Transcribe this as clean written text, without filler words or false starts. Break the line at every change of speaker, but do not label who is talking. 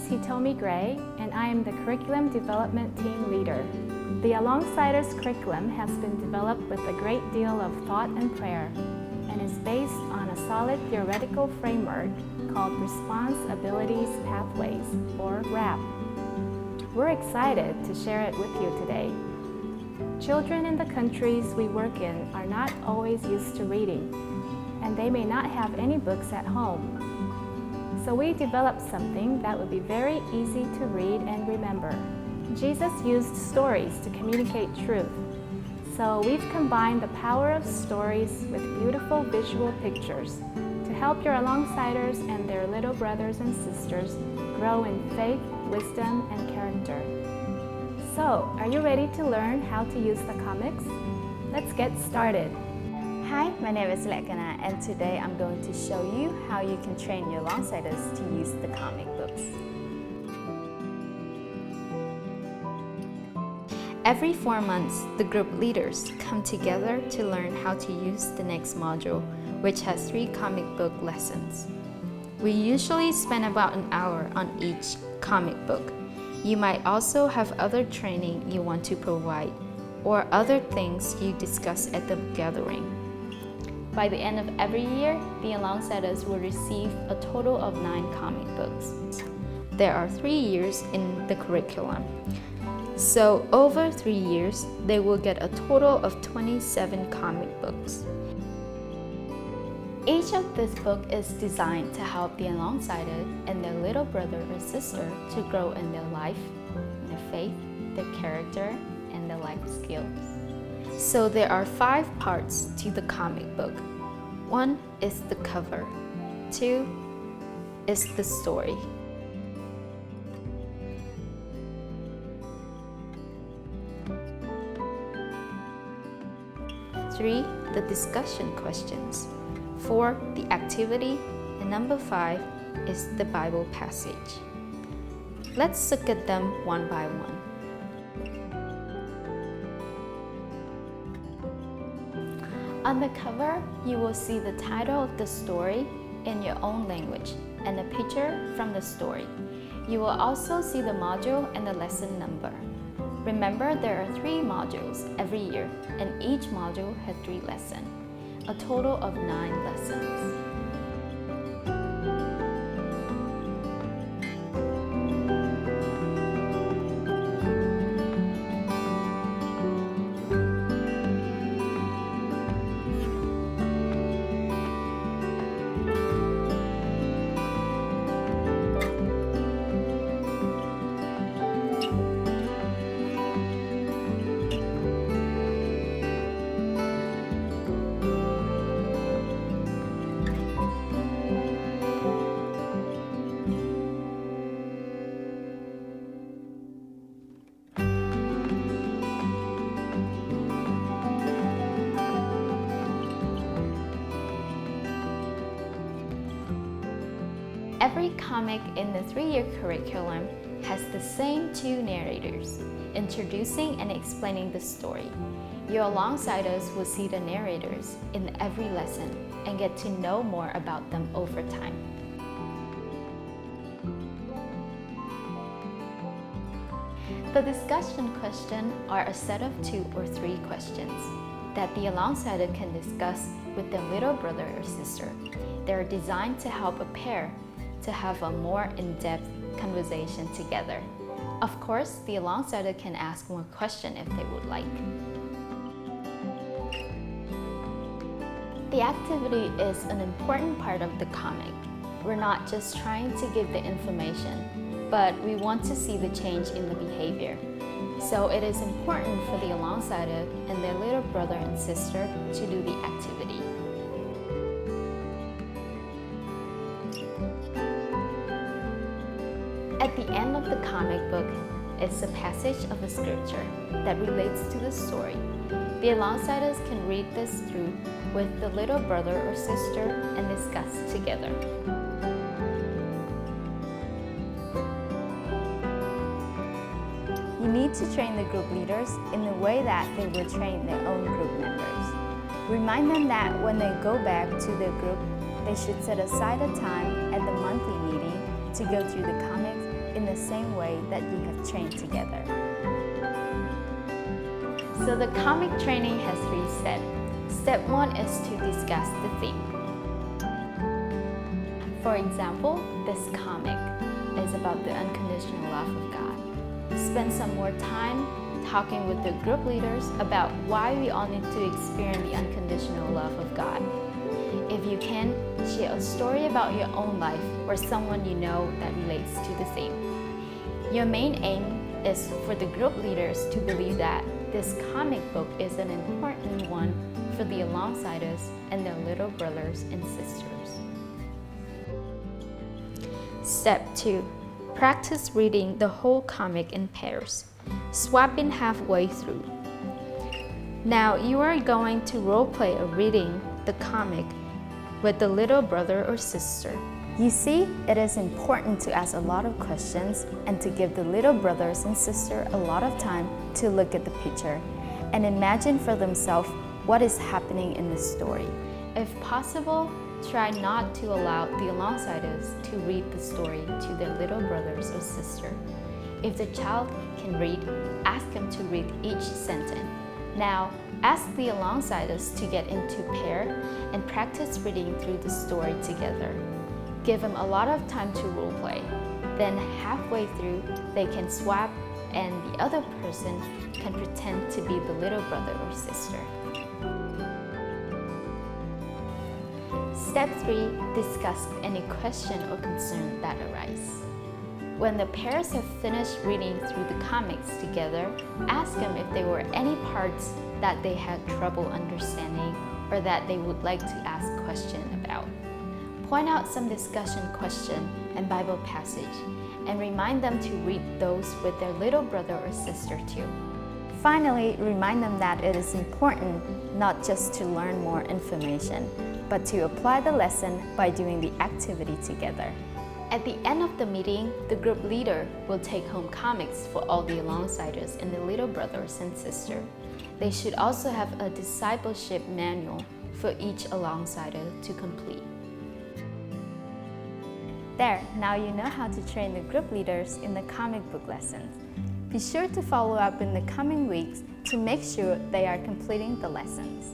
Hitomi Gray, and I am the Curriculum Development Team Leader. The Alongsiders curriculum has been developed with a great deal of thought and prayer, and is based on a solid theoretical framework called Response Abilities Pathways, or RAP. We're excited to share it with you today. Children in the countries we work in are not always used to reading, and they may not have any books at home. So we developed something that would be very easy to read and remember. Jesus used stories to communicate truth. So we've combined the power of stories with beautiful visual pictures to help your alongsiders and their little brothers and sisters grow in faith, wisdom, and character. So, are you ready to learn how to use the comics? Let's get started.
Hi, my name is Lekana, and today I'm going to show you how you can train your alongsiders to use the comic books. Every 4 months, the group leaders come together to learn how to use the next module, which has 3 comic book lessons. We usually spend about an hour on each comic book. You might also have other training you want to provide, or other things you discuss at the gathering. By the end of every year, the alongsiders will receive a total of 9 comic books. There are 3 years in the curriculum. So over 3 years, they will get a total of 27 comic books. Each of this book is designed to help the alongsider and their little brother or sister to grow in their life, their faith, their character, and their life skills. So there are 5 parts to the comic book. 1 is the cover. 2 is the story. 3, the discussion questions. 4, the activity. And number 5 is the Bible passage. Let's look at them one by one. On the cover, you will see the title of the story in your own language and a picture from the story. You will also see the module and the lesson number. Remember, there are 3 modules every year, and each module has 3 lessons, a total of 9 lessons. Every comic in the 3-year curriculum has the same 2 narrators, introducing and explaining the story. Your alongsiders will see the narrators in every lesson and get to know more about them over time. The discussion questions are a set of 2 or 3 questions that the alongsider can discuss with their little brother or sister. They are designed to help a pair to have a more in-depth conversation together. Of course, the alongsider can ask more questions if they would like. The activity is an important part of the comic. We're not just trying to give the information, but we want to see the change in the behavior. So it is important for the alongsider and their little brother and sister to do the activity. At the end of the comic book is a passage of a scripture that relates to the story. The alongsiders can read this through with the little brother or sister and discuss together. You need to train the group leaders in the way that they will train their own group members. Remind them that when they go back to their group, they should set aside a time at the monthly meeting to go through the comics
in the same way that you have trained together.
So the comic training has 3 steps. Step 1 is to discuss the theme. For example, this comic is about the unconditional love of God. Spend some more time talking with the group leaders about why we all need to experience the unconditional love of God. If you can, share a story about your own life or someone you know that relates to the theme. Your main aim is for the group leaders to believe that this comic book is an important one for the alongsiders and their little brothers and sisters. Step 2. Practice reading the whole comic in pairs, swapping halfway through. Now you are going to role-play a reading the comic with the little brother or sister.
You see, it is important to ask a lot of questions and to give the little brothers and sister a lot of time to look at the picture and imagine for themselves what is happening in the story.
If possible, try not to allow the alongsiders to read the story to their little brothers or sister. If the child can read, ask them to read each sentence. Now, ask the alongsiders to get into pair and practice reading through the story together. Give them a lot of time to role play. Then halfway through, they can swap and the other person can pretend to be the little brother or sister. Step 3. Discuss any question or concern that arise. When the pairs have finished reading through the comics together, ask them if there were any parts that they had trouble understanding or that they would like to ask questions about. Point out some discussion question and Bible passage and remind them to read those with their little brother or sister too.
Finally, remind them that it is important not just to learn more information, but to apply the lesson by doing the activity together.
At the end of the meeting, the group leader will take home comics for all the alongsiders and the little brothers and sisters. They should also have a discipleship manual for each alongsider to complete.
There, now you know how to train the group leaders in the comic book lessons. Be sure to follow up in the coming weeks to make sure they are completing the lessons.